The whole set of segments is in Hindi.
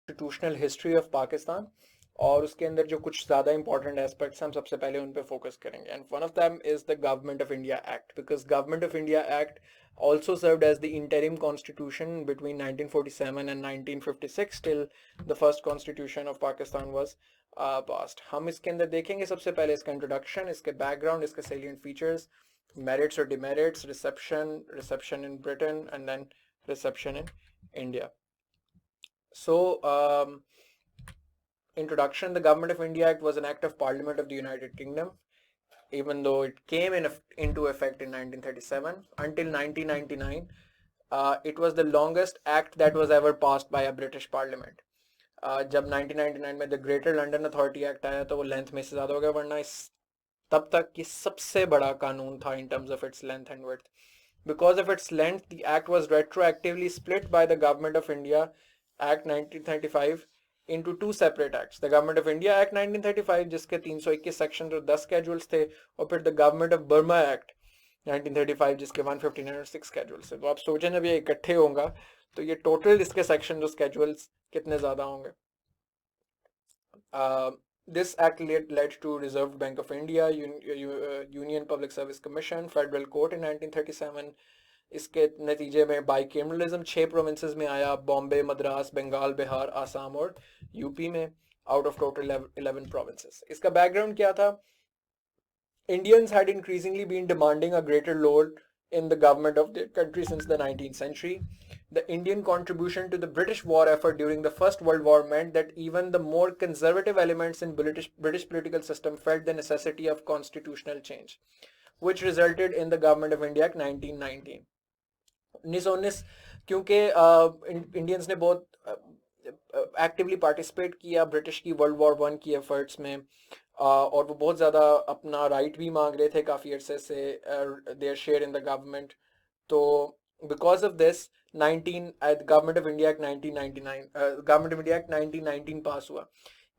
कॉन्स्टिट्यूशनल हिस्ट्री ऑफ पाकिस्तान, और उसके अंदर जो कुछ ज़्यादा इंपॉर्टेंट एस्पेक्ट्स हम सबसे पहले उन पे फोकस करेंगे. And one of them is the government of India act, because government of India act also served as the interim constitution between 1947 and 1956 till the first constitution of Pakistan was passed. हम इसके अंदर देखेंगे सबसे पहले इसका इंट्रोडक्शन, इसके बैकग्राउंड, इसके salient features, merits or demerits, reception in Britain, and then reception in India. So introduction. The Government of India Act was an act of Parliament of the United Kingdom, even though it came into effect in 1937. Until 1999, it was the longest act that was ever passed by a British Parliament. जब 1999 में the greater London authority act आया तो वो लेंथ में से ज़्यादा हो गया, वरना इस तब तक ये सबसे बड़ा कानून था in terms of its length and width. Because of its length, the act was retroactively split by the Government of India Act 1935 into two separate acts. The Government of India Act 1935 जिसके 321 सेक्शन और 10 schedules थे, और फिर the Government of Burma Act 1935 जिसके 159 और 6 schedules थे. तो आप सोचें जब ये इकट्ठे होंगे तो ये टोटल इसके सेक्शन और schedules कितने ज़्यादा होंगे. This act led to Reserve Bank of India, Union Public Service Commission, Federal Court in 1937. इसके नतीजे में बाइकेमरलिज्म 6 प्रोविंसेस में आया, बॉम्बे, मद्रास, बंगाल, बिहार, आसाम और यूपी में, आउट ऑफ टोटल 11 प्रोविंसेस. इसका बैकग्राउंड क्या था? Indians had increasingly been demanding a greater role in the government of their country since the 19th century. The Indian contribution to the British war effort during the First World War meant that even the more conservative elements in British political system felt the necessity of constitutional change, which resulted in the Government of India Act 1919. 1919 क्योंकि इंडियंस ने बहुत एक्टिवली पार्टिसिपेट किया ब्रिटिश की वर्ल्ड वॉर 1 की एफर्ट्स में, और वो बहुत ज़्यादा अपना राइट भी मांग रहे थे काफ़ी अरसे से, their share in the government. तो because of this 19 Government of India Act 1999 Government of India Act 1919 pass हुआ.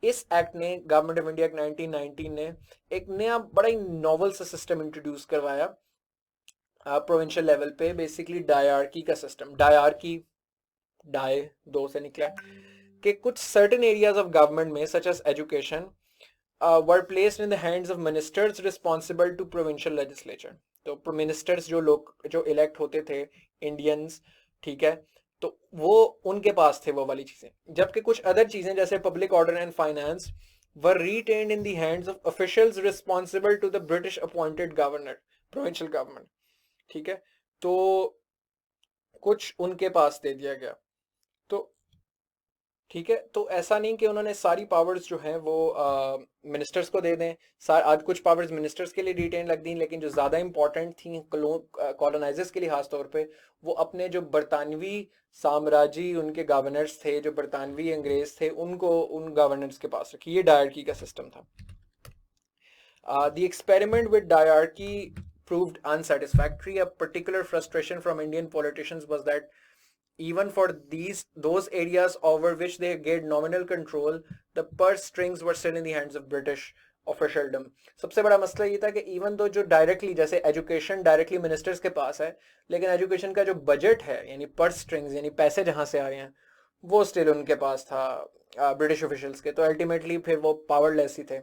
इस एक्ट ने, गवर्नमेंट ऑफ इंडिया एक्ट 1919 ने एक नया बड़ा ही नॉवल सा सिस्टम इंट्रोड्यूस करवाया प्रोविंशियल लेवल पे. बेसिकली डायरकी का सिस्टम, डायरकी डाई 2 से निकला कि कुछ सर्टेन एरियाज ऑफ गवर्नमेंट में such as education were placed in the hands of ministers responsible to provincial legislature. तो मिनिस्टर्स जो इलेक्ट होते थे इंडियंस, ठीक है, तो वो उनके पास थे वो वाली चीजें, जबकि कुछ अदर चीजें जैसे public order and finance were retained in the hands of officials responsible to the British appointed governor, provincial government. ठीक है, तो कुछ उनके पास दे दिया गया. तो ठीक है, तो ऐसा नहीं कि उन्होंने सारी पावर्स जो हैं वो मिनिस्टर्स को दे दें. आज कुछ पावर्स मिनिस्टर्स के लिए रिटेन लग दी, लेकिन जो ज़्यादा इंपॉर्टेंट थी कॉलोनाइजर्स के लिए खास तौर पे, वो अपने जो बरतानवी साम्राज्य उनके गवर्नर्स थे, जो बरतानवी अंग्रेज थे, उनको उन गवर्नर्स के पास रखी. ये डायरकी का सिस्टम था. The experiment with dyarchy proved unsatisfactory. A particular frustration from Indian politicians was that even for those areas over which they gained nominal control, the purse strings were still in the hands of British officialdom. सबसे बड़ा मसला ये था कि इवन दो जो डायरेक्टली, जैसे एजुकेशन डायरेक्टली मिनिस्टर्स के पास है, लेकिन एजुकेशन का जो बजट है यानी पर्स स्ट्रिंग्स यानी पैसे जहां से आ रहे हैं, वो स्टिल उनके पास था ब्रिटिश ऑफिशियल्स के. तो अल्टीमेटली फिर वो पावरलेस ही थे.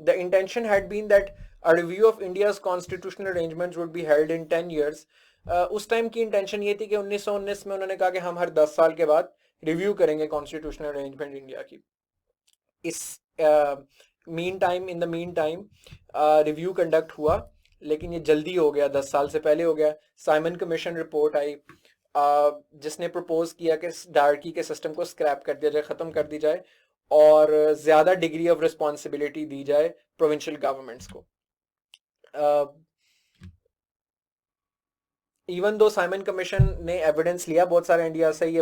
The intention had been that a review of India's constitutional arrangements would be held in 10 years. उस टाइम की इंटेंशन ये थी कि 1919 में उन्होंने कहा कि हम हर 10 साल के बाद रिव्यू करेंगे कॉन्स्टिट्यूशनल अरेंजमेंट इंडिया की. इस in the mean time review conduct हुआ, लेकिन ये जल्दी हो गया, 10 साल से पहले हो गया. साइमन कमीशन रिपोर्ट आई जिसने प्रपोज किया कि डायरकी के सिस्टम को स्क्रैप कर दिया जाए, ख़त्म कर दी जाए, और ज़्यादा डिग्री ऑफ रिस्पॉन्सिबिलिटी दी जाए प्रोविंशियल गवर्नमेंट्स को. इवन दो साइमन कमीशन ने एविडेंस लिया बहुत सारे इंडिया से, ये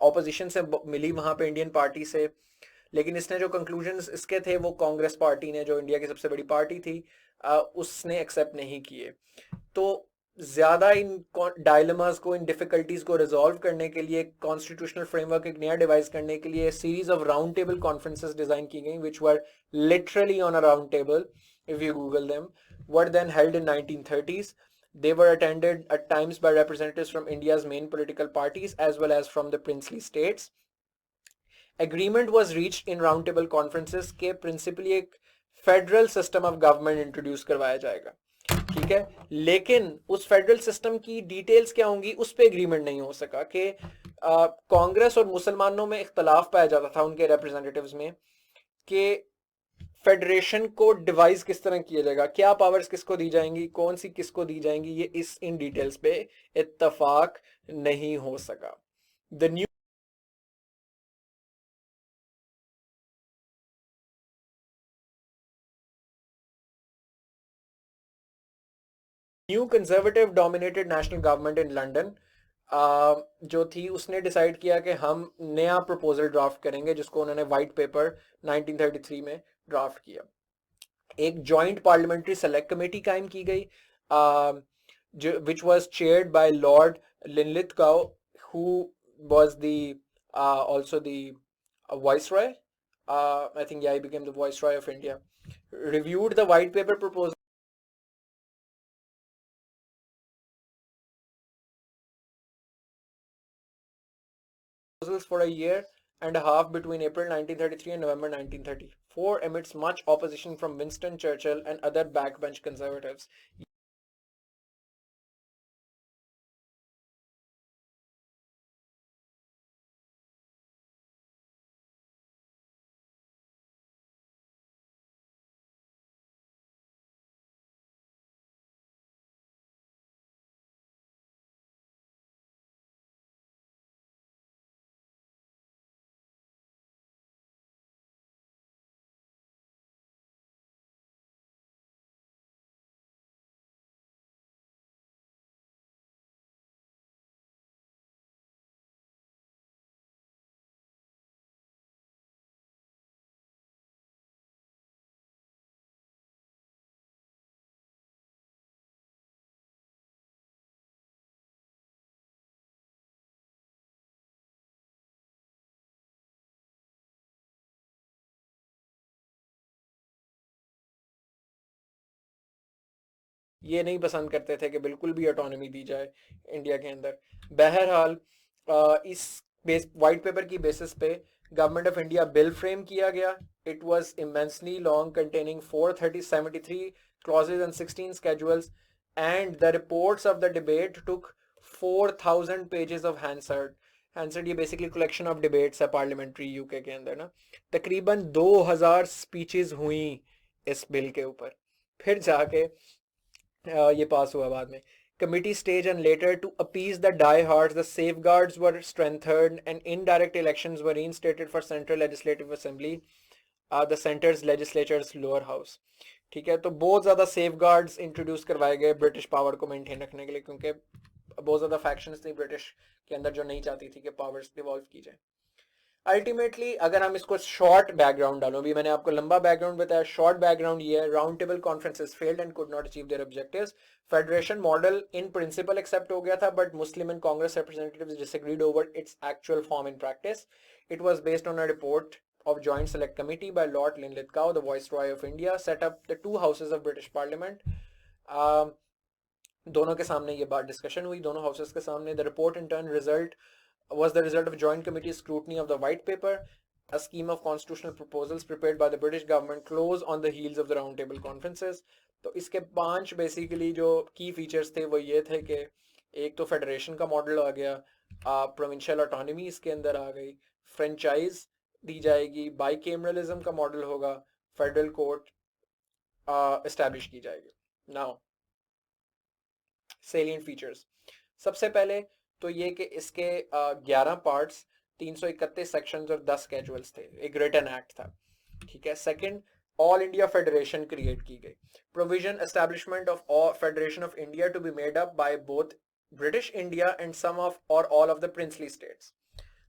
ऑपोजिशन से मिली वहां पे इंडियन पार्टी से, लेकिन इसने जो कंक्लूजन्स इसके थे वो कांग्रेस पार्टी ने, जो इंडिया की सबसे बड़ी पार्टी थी, उसने एक्सेप्ट नहीं किए. तो ज़्यादा इन डायलेमास को, इन डिफिकल्टीज को रिजॉल्व करने के लिए कॉन्स्टिट्यूशनल फ्रेमवर्क एक नया डिवाइस करने के लिए series of round table conferences design की गई, which were literally on a round table if you google them, were then held in 1930s. They were attended at times by representatives from India's main political parties as well as from the princely states. Agreement was reached in round table conferences के प्रिंसिपली एक federal system of government introduce करवाया जाएगा, ठीक है। लेकिन उस फेडरल सिस्टम की डिटेल्स क्या होंगी उस पर एग्रीमेंट नहीं हो सका कि कांग्रेस और मुसलमानों में इख्तलाफ पाया जाता था उनके रिप्रेजेंटेटिव्स में कि फेडरेशन को डिवाइस किस तरह किया जाएगा, क्या पावर्स किसको दी जाएंगी, कौन सी किसको दी जाएंगी, ये इस इन डिटेल्स पे इत्तफाक नहीं हो सका। The new conservative dominated national government in London जो थी उसने डिसाइड किया कि हम नया प्रपोजल ड्राफ्ट करेंगे, जिसको उन्होंने वाइट पेपर 1933 में ड्राफ्ट किया। एक जॉइंट पार्लियामेंट्री सेलेक्ट कमेटी कायम की गई, जो which was chaired by Lord Linlithgow, who was the also the viceroy. I think yeah, he became the viceroy of India. Reviewed the white paper proposal for a year and a half between April 1933 and November 1934, amidst much opposition from Winston Churchill and other backbench conservatives. ये नहीं पसंद करते थे कि बिल्कुल भी ऑटोनॉमी दी जाए इंडिया के अंदर। बहरहाल इस वाइट पेपर की बेसिस पे government of India bill frame किया गया। It was immensely long, containing 473 clauses and 16 schedules, and the reports of the debate took 4000 pages of Hansard। हैंसर्ड ये बेसिकली कलेक्शन ऑफ डिबेट्स है पार्लियामेंट्री यूके के अंदर ना। तकरीबन 2000 स्पीचेस हुई इस बिल के ऊपर, फिर जाके ये पास हुआ बाद में। Committee stage and later to appease the diehards, the safeguards were strengthened and indirect elections were reinstated for Central Legislative Assembly, the center's legislature's lower house। ठीक है, तो बहुत ज़्यादा सेफगार्ड्स इंट्रोड्यूस करवाए गए ब्रिटिश पावर को मेंटेन रखने के लिए, क्योंकि बहुत ज़्यादा फैक्शंस थी ब्रिटिश के अंदर जो नहीं चाहती थी कि पावर्स डिवॉल्व की जाए। अल्टीमेटली अगर हम इसको शॉर्ट बैकग्राउंड डालो, भी मैंने आपको लंबा बैकग्राउंड बताया, शॉर्ट बैकग्राउंड ये है, round table conferences failed and could not achieve their objectives. Federation model in principle accept हो गया था, but Muslim and Congress representatives disagreed over its actual form in practice. It was based on a report of joint select committee by Lord Linlithgow, the Viceroy of India, set up the two houses of British Parliament। दोनों के सामने ये बात डिस्कशन हुई, दोनों हाउसेस के सामने। The report in turn result was the result of joint committee scrutiny of the white paper, a scheme of constitutional proposals prepared by the British government close on the heels of the round table conferences। तो इसके 5 बेसिकली जो की फीचर्स थे वो ये थे कि एक तो फेडरेशन का मॉडल आ गया, प्रोविंशियल ऑटोनॉमी इसके अंदर आ गई, फ्रेंचाइज दी जाएगी, बाई कैमरलिज्म का मॉडल होगा, फेडरल कोर्ट एस्टैब्लिश की जाएगी। नाउ सेलिएंट फीचर्स, सबसे पहले तो ये कि इसके 11 पार्ट्स, 331 सेक्शंस और 10 स्केजुअल्स थे, एक रिटन एक्ट था, ठीक है। Second, all India federation create की गई। Provision establishment of federation of India to be made up by both British India and some of और all of the princely states.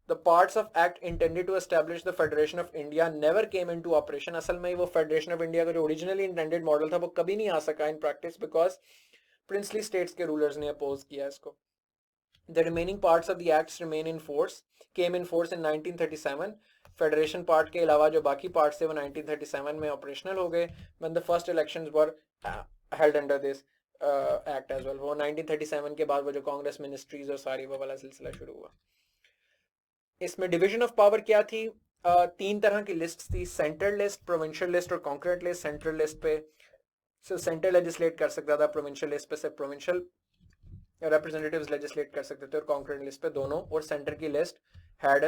The parts of act intended to establish the Federation of India never came into operation। असल में वो Federation of India का जो originally intended मॉडल था वो कभी नहीं आ सका in practice because princely states के rulers ने oppose किया इसको। The remaining parts of the acts came in force in 1937। Federation part के अलावा जो बाकी पार्ट्स थे वो 1937 में ऑपरेशनल हो गए, when the first elections were held under this act as well। वो 1937 के बाद वो जो कांग्रेस मिनिस्ट्रीज और सारी वो वाला सिलसिला शुरू हुआ। इसमें डिवीजन ऑफ पावर क्या थी, तीन तरह की लिस्ट थी, सेंट्रल लिस्ट, प्रोविंशियल लिस्ट और कॉन्करेंट लिस्ट। सेंट्रल लिस्ट पे सिर्फ सेंटर लेजिस्लेट कर सकता था, प्रोविंशियल लिस्ट पे सिर्फ प्रोविंशियल रिप्रेजेंटेटिव्स लेजिस्लेट कर सकते थे, और कॉन्करेंट लिस्ट पे दोनों, और सेंटर की list had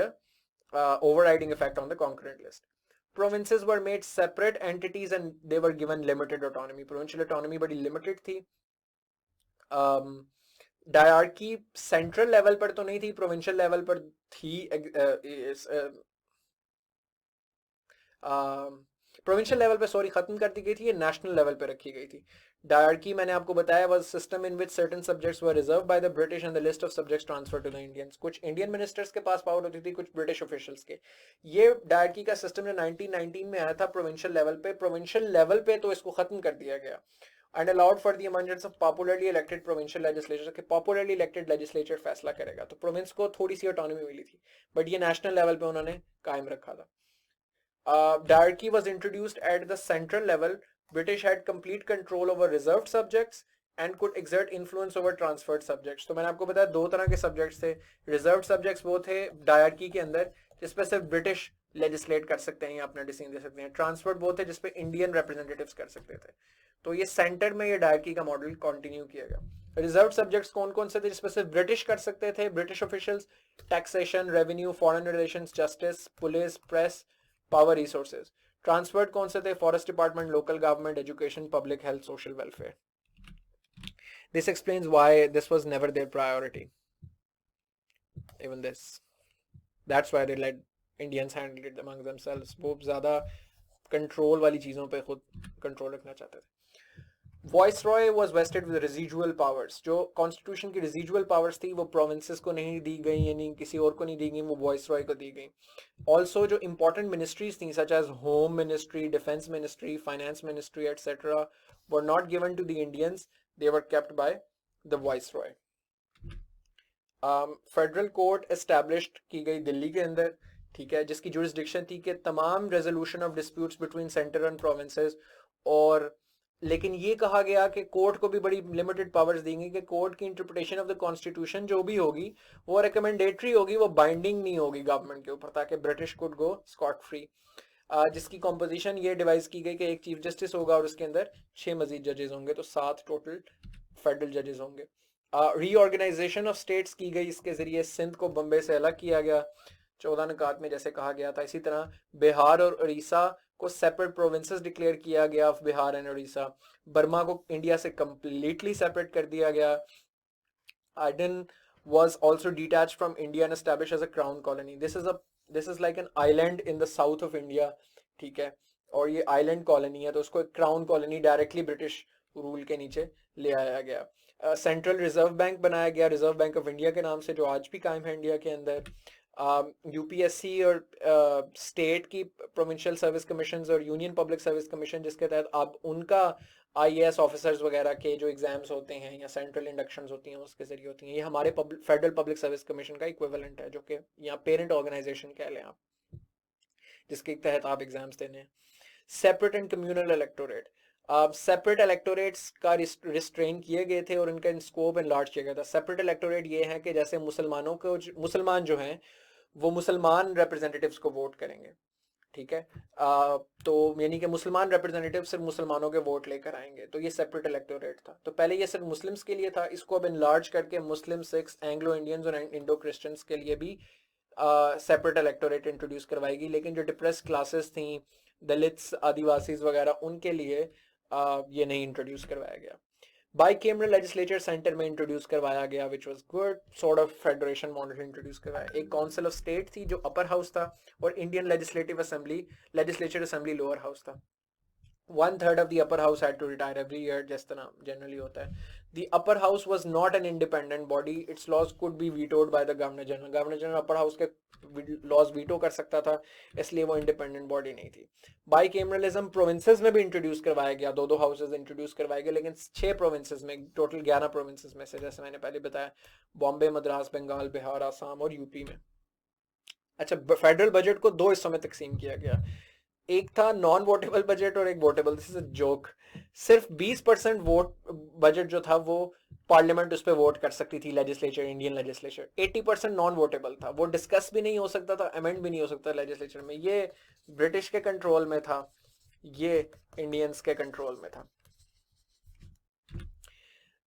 overriding effect on the concurrent list. Provinces were made separate entities and they were given limited autonomy. Provincial autonomy बड़ी limited थी. डायरकी सेंट्रल लेवल पर तो नहीं थी, प्रोविंशियल लेवल पर थी. प्रोविंशियल लेवल पे सॉरी खत्म कर दी गई थी, ये नेशनल लेवल पे रखी गई थी. डायरकी मैंने आपको बताया was system in which certain subjects were reserved by the British and the list of subjects transfer to the Indians. कुछ इंडियन मिनिस्टर्स के पास पावर होती थी, कुछ ब्रिटिश ऑफिशियल्स के. ये डायरकी का सिस्टम जो 1919 में आया था प्रोविंशियल लेवल पे, प्रोविंशियल लेवल पे तो इसको खत्म कर दिया गया and allowed for the emergence of popularly elected provincial legislatures. कि popularly elected legislature फैसला करेगा, तो प्रोविंस को थोड़ी सी ऑटोनॉमी मिली थी, बट ये नेशनल लेवल पे उन्होंने कायम रखा था. Diarchy was introduced at the central level. British had complete control over reserved subjects and could exert influence over transferred subjects. तो मैंने आपको बताया दो तरह के subjects थे. Reserved subjects वो थे डायरकी के अंदर जिसपे सिर्फ ब्रिटिश लेजिस्लेट कर सकते हैं या अपना डिसीजन दे सकते हैं. ट्रांसफर्ड वो थे जिसपे इंडियन रिप्रेजेंटेटिव्स कर सकते थे. तो ये सेंटर में ये डायरकी का मॉडल कंटिन्यू किया गया. रिजर्व सब्जेक्ट्स कौन कौन से थे जिसपे सिर्फ ब्रिटिश कर सकते थे? British officials, taxation, revenue, foreign relations, justice, police, press, power resources. Transferred कौन से थे? Forest department, local government, education, public health, social welfare. This explains why this was never their priority, even this. That's why they let Indians handle it among themselves. वो ज्यादा कंट्रोल वाली चीजों पे खुद कंट्रोल रखना चाहते थे. Viceroy was vested with residual powers. जो कॉन्स्टिट्यूशन की residual powers थी वो प्रोविंसेस को नहीं दी गई, यानी किसी और को नहीं दी गई, वो वाइसरॉय को दी गई. ऑल्सो जो इंपॉर्टेंट मिनिस्ट्रीज थी such as home ministry, defence ministry, finance ministry etcetera were not given to the Indians, they were kept by the viceroy. Federal court established की गई दिल्ली के अंदर, ठीक है, जिसकी जुरिस्डिक्शन थी कि तमाम resolution of disputes between centre and provinces. और लेकिन ये कहा गया कि कोर्ट को भी बड़ी लिमिटेड पावर्स देंगे कि कोर्ट की इंटरप्रिटेशन ऑफ द कॉन्स्टिट्यूशन जो भी होगी वो रिकमेंडेटरी होगी, वो बाइंडिंग नहीं होगी गवर्नमेंट के ऊपर, ताकि British could go Scott free. जिसकी कॉम्पोजिशन ये डिवाइस की गई कि एक चीफ जस्टिस होगा और उसके अंदर 6 मजीद जजेस होंगे, तो 7 टोटल फेडरल जजेस होंगे. रीऑर्गेनाइजेशन ऑफ स्टेट्स की गई, इसके जरिए सिंध को बम्बे से अलग किया गया 14 निकात में जैसे कहा गया था. इसी तरह बिहार और उड़ीसा को सेपरेट प्रोविंसेस डिक्लेयर किया गया, बिहार एंड उड़ीसा. बर्मा को इंडिया से कंप्लीटली सेपरेट कर दिया गया. Aden was also detached from India and established as a crown colony. This is like an island in the south of India, ठीक है, और ये आइलैंड कॉलोनी है, तो उसको एक crown colony directly British rule के नीचे ले आया गया. सेंट्रल रिजर्व बैंक बनाया गया रिजर्व बैंक ऑफ इंडिया के नाम से, जो आज भी कायम है इंडिया के अंदर. यूपीएससी और स्टेट की प्रोविंशियल सर्विस कमीशन और यूनियन पब्लिक सर्विस कमीशन, जिसके तहत अब उनका आईएएस ऑफिसर्स वगैरह के जो एग्जाम्स होते हैं या सेंट्रल इंडक्शंस होती हैं उसके जरिए होती हैं. ये हमारे फेडरल पब्लिक सर्विस कमीशन का इक्विवेलेंट है, जो कि यहाँ पेरेंट ऑर्गेनाइजेशन कह लें आप, जिसके तहत आप एग्जाम्स देने हैं. Separate and communal electorate. Separate electorates का रिस्ट्रेन किए गए थे और इनका स्कोप एनलार्ज किया गया था. सेपरेट इलेक्टोरेट ये है कि जैसे मुसलमानों को, मुसलमान जो हैं वो मुसलमान रिप्रेजेंटेटिव्स को वोट करेंगे, ठीक है, तो यानी कि मुसलमान रिप्रेजेंटेटिव सिर्फ मुसलमानों के वोट लेकर आएंगे, तो ये सेपरेट इलेक्टोरेट था. तो पहले ये सिर्फ मुस्लिम्स के लिए था, इसको अब एनलार्ज करके मुस्लिम, सिख्स, एंग्लो इंडियंस और इंडो क्रिश्चियंस के लिए भी सेपरेट इलेक्टोरेट इंट्रोड्यूस करवाएगी. लेकिन जो डिप्रेस क्लासेस थी, दलित्स, आदिवासी वगैरह, उनके लिए ये नहीं इंट्रोड्यूस करवाया गया. बाइकेमरल लेजिस्लेचर सेंटर में इंट्रोड्यूस करवाया गया, which was good. Sort of federation model introduce करवाया. एक काउंसिल ऑफ स्टेट थी जो अपर हाउस था, और Indian legislative assembly, legislature assembly lower house था. 1/3 of the upper house had to retire every year, जिस तरह generally होता है. The upper house was not an independent body. Its laws could be vetoed by the governor general. Governor general upper house के laws veto कर सकता था, इसलिए वो independent body नहीं थी. Bicameralism provinces में भी introduce करवाया गया, दो houses introduce करवाए गए, लेकिन 6 provinces में, total 11 provinces में से, जैसे मैंने पहले बताया, बॉम्बे, मद्रास, बंगाल, बिहार, आसाम और यूपी में. अच्छा, फेडरल बजट को 2 हिस्सों में तकसीम किया गया. एक था नॉन वोटेबल बजट और एक votable. This is a joke. सिर्फ 20% वोट बजट जो था वो पार्लियामेंट उस पर वोट कर सकती थी, legislature, Indian legislature 80% non votable था, वो डिस्कस भी नहीं हो सकता था, अमेंड भी नहीं हो सकता लेजिस्लेचर में। ये ब्रिटिश के कंट्रोल में था, ये इंडियंस के कंट्रोल में था।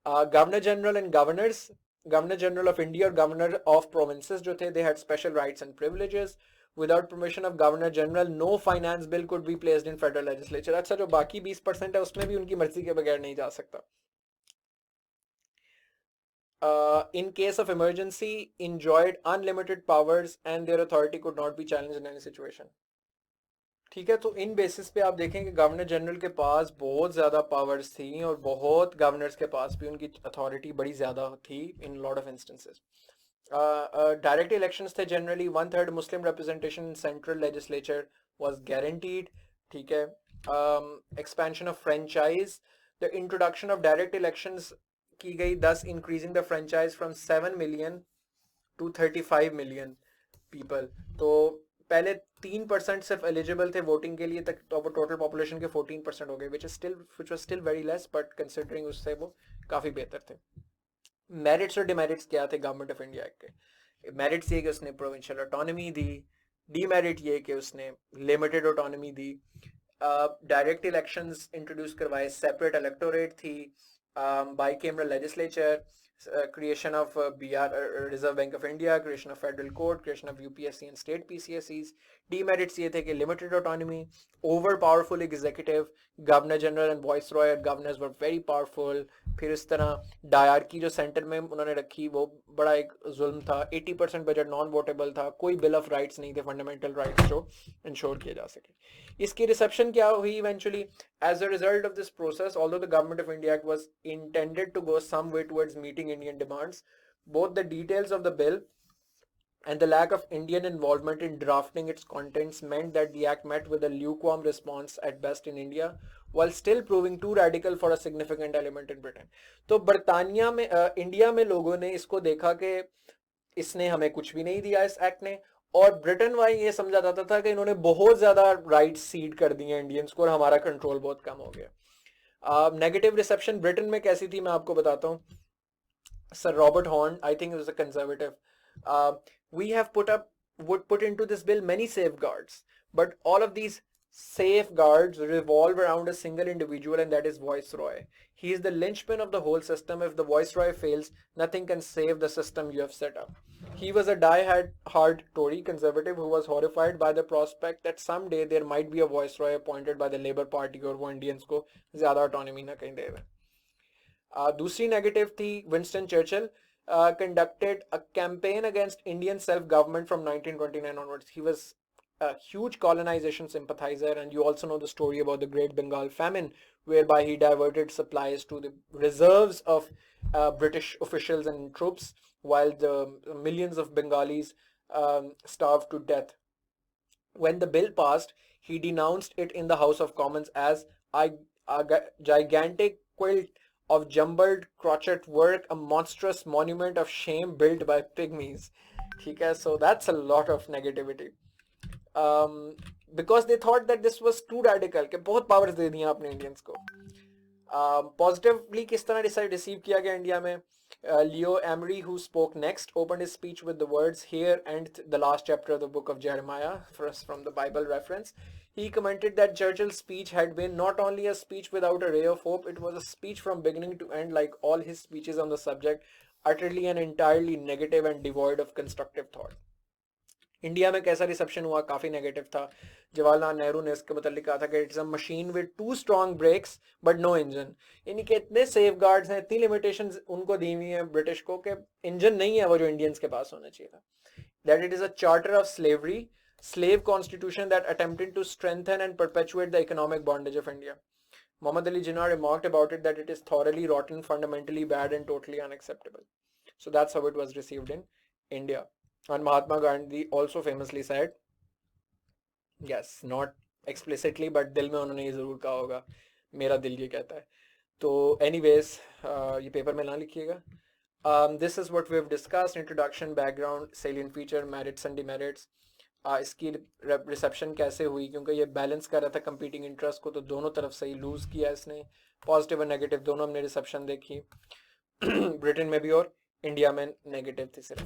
Governor general and governors, governor general of India और गवर्नर ऑफ प्रोविंसेस जो थे, they had special rights and privileges. Without permission of governor general no finance bill could be placed in federal legislature. अच्छा, जो बाकी 20% है उसमें भी उनकी मर्जी के बगैर नहीं जा सकता। In case of emergency, enjoyed unlimited powers and their authority could not be challenged in any situation. ठीक है, तो इन बेसिस पे आप देखें कि गवर्नर जनरल के पास बहुत ज़्यादा पावर्स थी और बहुत गवर्नर्स के पास भी उनकी अथॉरिटी बड़ी ज़्यादा थी in lot of instances. Direct elections थे generally, 1/3 Muslim representation in central legislature was guaranteed. ठीक है, expansion of franchise, the introduction of direct elections की गई, thus increasing the franchise from 7 million to 35 million people. तो पहले 3% सिर्फ एलिजिबल थे वोटिंग के लिए तक, तो वो टोटल पॉपुलेशन के 14% हो गए, which was still very less, but considering उससे वो काफ़ी बेहतर थे। मेरिट्स और डिमेरिट्स क्या थे गवर्नमेंट ऑफ इंडिया के? मेरिट्स ये कि उसने प्रोविंशियल ऑटोनॉमी दी, डीमेरिट ये कि उसने लिमिटेड ऑटोनॉमी दी, डायरेक्ट इलेक्शंस इंट्रोड्यूस करवाए, सेपरेट इलेक्टोरेट थी, bicameral legislature, creation of Reserve Bank of India, creation of Federal Court, creation of UPSC and state PCSEs. Demerits ये थे कि limited autonomy, over powerful executive, governor general and viceroy governors were very powerful. फिर इस तरह डायरकी जो सेंटर में उन्होंने रखी वो बड़ा एक जुल्म था, 80% बजट नॉन वोटेबल था, कोई बिल ऑफ राइट्स नहीं थे, फंडामेंटल राइट्स जो इंश्योर किए जा सके। इसकी रिसेप्शन क्या हुई eventually? As a result of this process, although the Government of India Act was intended to go some way towards meeting Indian demands, both the details of the bill and the lack of Indian involvement in drafting its contents meant that the act met with a lukewarm response at best in India, while still proving too radical for a significant element in Britain. तो बरतानिया में इंडिया में लोगों ने इसको देखा कि इसने हमें कुछ भी नहीं दिया इस एक्ट ने, और ब्रिटेन वाई ये समझा जाता था कि इन्होंने बहुत ज्यादा राइट सीड कर दिए इंडियंस को और हमारा कंट्रोल बहुत कम हो गया। नेगेटिव रिसेप्शन ब्रिटेन में कैसी थी मैं आपको बताता हूँ। Sir Robert Horne, I think was a conservative, we have put into this bill many safeguards, but all of these safeguards revolve around a single individual, and that is Viceroy. He is the linchpin of the whole system. If the Viceroy fails, nothing can save the system you have set up. He was a die-hard Tory conservative who was horrified by the prospect that someday there might be a Viceroy appointed by the Labour Party और वो इंडियंस को ज़्यादा autonomy ना कहीं देवे। दूसरी नेगेटिव थी Winston Churchill conducted a campaign against Indian self-government from 1929 onwards. He was a huge colonization sympathizer, and you also know the story about the Great Bengal Famine, whereby he diverted supplies to the reserves of British officials and troops, while the millions of Bengalis starved to death. When the bill passed, he denounced it in the House of Commons as a gigantic quilt of jumbled crochet work, a monstrous monument of shame built by pygmies. ठीक है, so that's a lot of negativity. Because they thought that this was too radical, कि बहुत powers दे दिया आपने इंडियंस को। Positively किस तरह रिसीव किया गया इंडिया में? Leo Emery, who spoke next, opened his speech with the words, "Here end the last chapter of the book of Jeremiah," from the Bible reference. He commented that Churchill's speech had been not only a speech without a ray of hope, it was a speech from beginning to end, like all his speeches on the subject, utterly and entirely negative and devoid of constructive thought. India में कैसा रिसेप्शन हुआ? काफ़ी नेगेटिव था। जवाहरलाल नेहरू ने इसके मतलब कहा था कि it's a machine with two strong brakes but no engine. यानी कि इतने सेफ गार्ड्स हैं, इतनी लिमिटेशंस उनको दी हुई हैं ब्रिटिश को कि इंजन नहीं है वो जो इंडियंस के पास होना चाहिए था। That it is a charter of slavery, slave constitution that attempted to strengthen and perpetuate the economic bondage of India. Muhammad Ali Jinnah remarked about it that it is thoroughly rotten, fundamentally bad and totally unacceptable. So that's how it was received in India. And Mahatma Gandhi also famously said, yes, not explicitly, but दिल में उन्होंने ये ज़रूर कहा होगा, मेरा दिल ये कहता है। तो anyways, ये पेपर में ना लिखिएगा। This is what we've discussed: introduction, background, salient feature, merits and demerits. इसकी रिसेप्शन कैसे हुई, क्योंकि ये बैलेंस कर रहा था कंपीटिंग इंटरेस्ट को, तो दोनों तरफ से ही लूज़ किया इसने, पॉजिटिव और नेगेटिव दोनों हमने रिसेप्शन देखी। ब्रिटेन में भी और इंडिया में नेगेटिव थी सिर्फ।